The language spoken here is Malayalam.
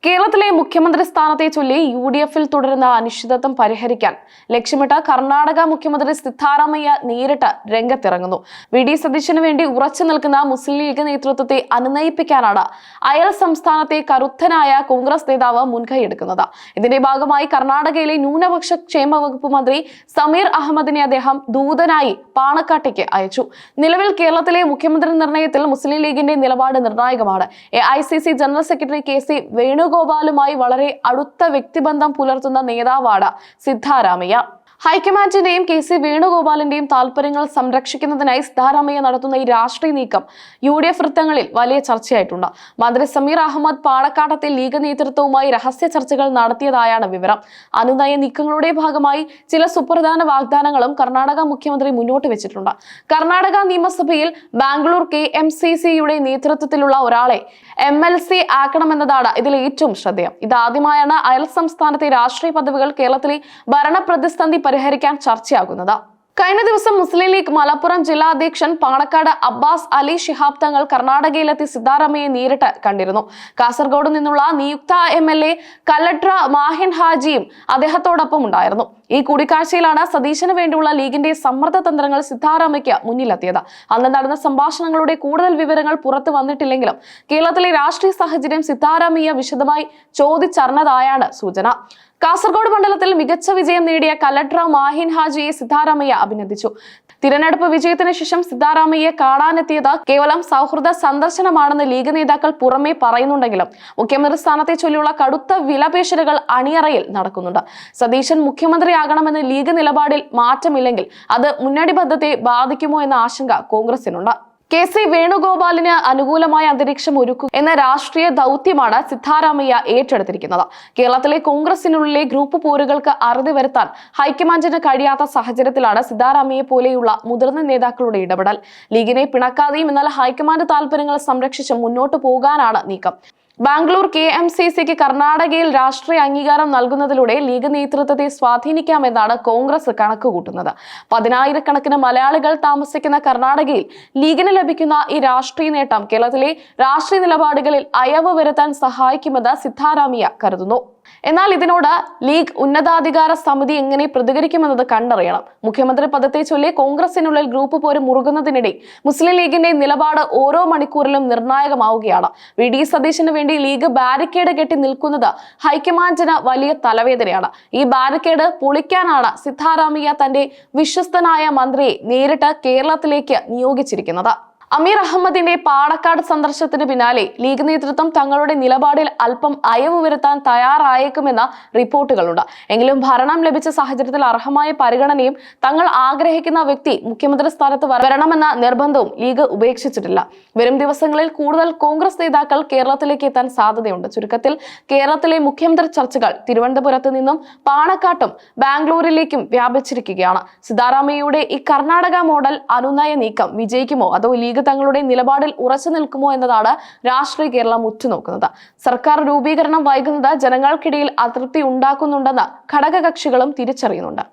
കേരളത്തിലെ മുഖ്യമന്ത്രി സ്ഥാനത്തെ ചൊല്ലി UDF-ൽ തുടരുന്ന അനിശ്ചിതത്വം പരിഹരിക്കാൻ ലക്ഷ്യമിട്ട് കർണാടക മുഖ്യമന്ത്രി സിദ്ധാരാമയ്യ നേരിട്ട് രംഗത്തിറങ്ങുന്നു. വി.ഡി. സതീശന് വേണ്ടി ഉറച്ചു നിൽക്കുന്ന മുസ്ലിം ലീഗ് നേതൃത്വത്തെ അനുനയിപ്പിക്കാനാണ് അയൽ സംസ്ഥാനത്തെ കരുത്തനായ കോൺഗ്രസ് നേതാവ് മുൻകൈയെടുക്കുന്നത്. ഇതിന്റെ ഭാഗമായി കർണാടകയിലെ ന്യൂനപക്ഷ ക്ഷേമ വകുപ്പ് മന്ത്രി സമീർ അഹമ്മദിനെ അദ്ദേഹം ദൂതനായി പാണക്കാട്ടേക്ക് അയച്ചു. നിലവിൽ കേരളത്തിലെ മുഖ്യമന്ത്രി നിർണയത്തിൽ മുസ്ലിം ലീഗിന്റെ നിലപാട് നിർണായകമാണ്. AICC ജനറൽ സെക്രട്ടറി KC വേണുഗോപാലുമായി വളരെ അടുത്ത വ്യക്തിബന്ധം പുലർത്തുന്ന നേതാവാണ് സിദ്ധാരാമയ്യ. ഹൈക്കമാൻഡിന്റെയും KC വേണുഗോപാലിന്റെയും താല്പര്യങ്ങൾ സംരക്ഷിക്കുന്നതിനായി സിദ്ധാരാമയ്യ നടത്തുന്ന ഈ രാഷ്ട്രീയ നീക്കം UDF വൃത്തങ്ങളിൽ വലിയ ചർച്ചയായിട്ടുണ്ട്. മന്ത്രി സമീർ അഹമ്മദ് പാണക്കാട്ടത്തെ ലീഗ് നേതൃത്വവുമായി രഹസ്യ ചർച്ചകൾ നടത്തിയതായാണ് വിവരം. അനുനയ നീക്കങ്ങളുടെ ഭാഗമായി ചില സുപ്രധാന വാഗ്ദാനങ്ങളും കർണാടക മുഖ്യമന്ത്രി മുന്നോട്ട് വെച്ചിട്ടുണ്ട്. കർണാടക നിയമസഭയിൽ ബാംഗ്ലൂർ KMCC-യുടെ നേതൃത്വത്തിലുള്ള ഒരാളെ MLC ആക്കണമെന്നതാണ് ഇതിൽ ഏറ്റവും ശ്രദ്ധേയം. ഇതാദ്യമായാണ് അയൽ സംസ്ഥാനത്തെ രാഷ്ട്രീയ പദവികൾ കേരളത്തിലെ ഭരണപ്രതിസന്ധി പരിഹരിക്കാൻ ചർച്ചയാകുന്നത്. കഴിഞ്ഞ ദിവസം മുസ്ലിം ലീഗ് മലപ്പുറം ജില്ലാ അധ്യക്ഷൻ പാണക്കാട് അബ്ബാസ് അലി ശിഹാബ് തങ്ങൾ കർണാടകയിലെത്തി സിദ്ധാരാമയ്യയെ നേരിട്ട് കണ്ടിരുന്നു. കാസർഗോഡ് നിന്നുള്ള നിയുക്ത MLA കല്ലട്ര മാഹിൻ ഹാജിയും അദ്ദേഹത്തോടൊപ്പം ഉണ്ടായിരുന്നു. ഈ കൂടിക്കാഴ്ചയിലാണ് സതീശന് വേണ്ടിയുള്ള ലീഗിന്റെ സമ്മർദ്ദ തന്ത്രങ്ങൾ സിദ്ധാരാമയ്യക്ക് മുന്നിലെത്തിയത്. അന്ന് നടന്ന സംഭാഷണങ്ങളുടെ കൂടുതൽ വിവരങ്ങൾ പുറത്തു വന്നിട്ടില്ലെങ്കിലും കേരളത്തിലെ രാഷ്ട്രീയ സാഹചര്യം സിദ്ധാരാമയ്യ വിശദമായി ചോദിച്ചറിഞ്ഞതായാണ് സൂചന. കാസർഗോഡ് മണ്ഡലത്തിൽ മികച്ച വിജയം നേടിയ കല്ലട്ര മാഹിൻ ഹാജിയെ സിദ്ധാരാമയ്യ അഭിനന്ദിച്ചു. തിരഞ്ഞെടുപ്പ് വിജയത്തിന് ശേഷം സിദ്ധാരാമയ്യയെ കാണാനെത്തിയത് കേവലം സൗഹൃദ സന്ദർശനമാണെന്ന് ലീഗ് നേതാക്കൾ പുറമെ പറയുന്നുണ്ടെങ്കിലും മുഖ്യമന്ത്രി സ്ഥാനത്തെ ചൊല്ലിയുള്ള കടുത്ത വിലപേശലുകൾ അണിയറയിൽ നടക്കുന്നുണ്ട്. സതീശൻ മുഖ്യമന്ത്രിയാകണമെന്ന് ലീഗ് നിലപാടിൽ മാറ്റമില്ലെങ്കിൽ അത് മുന്നണി ബദ്ധത്തെ ബാധിക്കുമോ എന്ന ആശങ്ക കോൺഗ്രസിനുണ്ട്. KC വേണുഗോപാലിന് അനുകൂലമായ അന്തരീക്ഷം ഒരുക്കുക എന്ന രാഷ്ട്രീയ ദൗത്യമാണ് സിദ്ധാരാമയ്യ ഏറ്റെടുത്തിരിക്കുന്നത്. കേരളത്തിലെ കോൺഗ്രസിനുള്ളിലെ ഗ്രൂപ്പ് പോരുകൾക്ക് അറുതി വരുത്താൻ ഹൈക്കമാൻഡിന് കഴിയാത്ത സാഹചര്യത്തിലാണ് സിദ്ധാരാമയ്യെ പോലെയുള്ള മുതിർന്ന നേതാക്കളുടെ ഇടപെടൽ. ലീഗിനെ പിണക്കാതെയും എന്നാൽ ഹൈക്കമാൻഡ് താല്പര്യങ്ങൾ സംരക്ഷിച്ച് മുന്നോട്ട് പോകാനാണ് നീക്കം. ബാംഗ്ലൂർ KMCC-ക്ക് കർണാടകയിൽ രാഷ്ട്രീയ അംഗീകാരം നൽകുന്നതിലൂടെ ലീഗ് നേതൃത്വത്തെ സ്വാധീനിക്കാമെന്നാണ് കോൺഗ്രസ് കണക്കുകൂട്ടുന്നത്. 10,000-കണക്കിന് മലയാളികൾ താമസിക്കുന്ന കർണാടകയിൽ ലീഗിന് ലഭിക്കുന്ന ഈ രാഷ്ട്രീയ നേട്ടം കേരളത്തിലെ രാഷ്ട്രീയ നിലപാടുകളിൽ അയവ് വരുത്താൻ സഹായിക്കുമെന്ന് സിദ്ധാരാമയ്യ കരുതുന്നു. എന്നാൽ ഇതിനോട് ലീഗ് ഉന്നതാധികാര സമിതി എങ്ങനെ പ്രതികരിക്കുമെന്നത് കണ്ടറിയണം. മുഖ്യമന്ത്രി പദത്തെ ചൊല്ലി കോൺഗ്രസിനുള്ളിൽ ഗ്രൂപ്പ് പോര് മുറുകുന്നതിനിടെ മുസ്ലിം ലീഗിന്റെ നിലപാട് ഓരോ മണിക്കൂറിലും നിർണായകമാവുകയാണ്. വി.ഡി. സതീശന് വേണ്ടി ലീഗ് ബാരിക്കേഡ് കെട്ടി നിൽക്കുന്നത് ഹൈക്കമാൻഡിന് വലിയ തലവേദനയാണ്. ഈ ബാരിക്കേഡ് പൊളിക്കാനാണ് സിദ്ധാരാമയ്യ തന്റെ വിശ്വസ്തനായ മന്ത്രിയെ നേരിട്ട് കേരളത്തിലേക്ക് നിയോഗിച്ചിരിക്കുന്നത്. അമീർ അഹമ്മദിന്റെ പാണക്കാട് സന്ദർശനത്തിന് പിന്നാലെ ലീഗ് നേതൃത്വം തങ്ങളുടെ നിലപാടിൽ അല്പം അയവ് വരുത്താൻ തയ്യാറായേക്കുമെന്ന റിപ്പോർട്ടുകളുണ്ട്. എങ്കിലും ഭരണം ലഭിച്ച സാഹചര്യത്തിൽ അർഹമായ പരിഗണനയും തങ്ങൾ ആഗ്രഹിക്കുന്ന വ്യക്തി മുഖ്യമന്ത്രി സ്ഥാനത്ത് വരണമെന്ന നിർബന്ധവും ലീഗ് ഉപേക്ഷിച്ചിട്ടില്ല. വരും ദിവസങ്ങളിൽ കൂടുതൽ കോൺഗ്രസ് നേതാക്കൾ കേരളത്തിലേക്ക് എത്താൻ സാധ്യതയുണ്ട്. ചുരുക്കത്തിൽ കേരളത്തിലെ മുഖ്യമന്ത്രി ചർച്ചകൾ തിരുവനന്തപുരത്ത് നിന്നും പാണക്കാട്ടും ബാംഗ്ലൂരിലേക്കും വ്യാപിച്ചിരിക്കുകയാണ്. സിദ്ധാരാമയ്യയുടെ ഈ കർണാടക മോഡൽ അനുനയ നീക്കം വിജയിക്കുമോ അതോ ലീഗ് തങ്ങളുടെ നിലപാടിൽ ഉറച്ചു നിൽക്കുമോ എന്നതാണ് രാഷ്ട്രീയ കേരളം ഉറ്റുനോക്കുന്നത്. സർക്കാർ രൂപീകരണം വൈകുന്നത് ജനങ്ങൾക്കിടയിൽ അതൃപ്തി ഉണ്ടാക്കുന്നുണ്ടെന്ന് ഘടകകക്ഷികളും തിരിച്ചറിയുന്നുണ്ട്.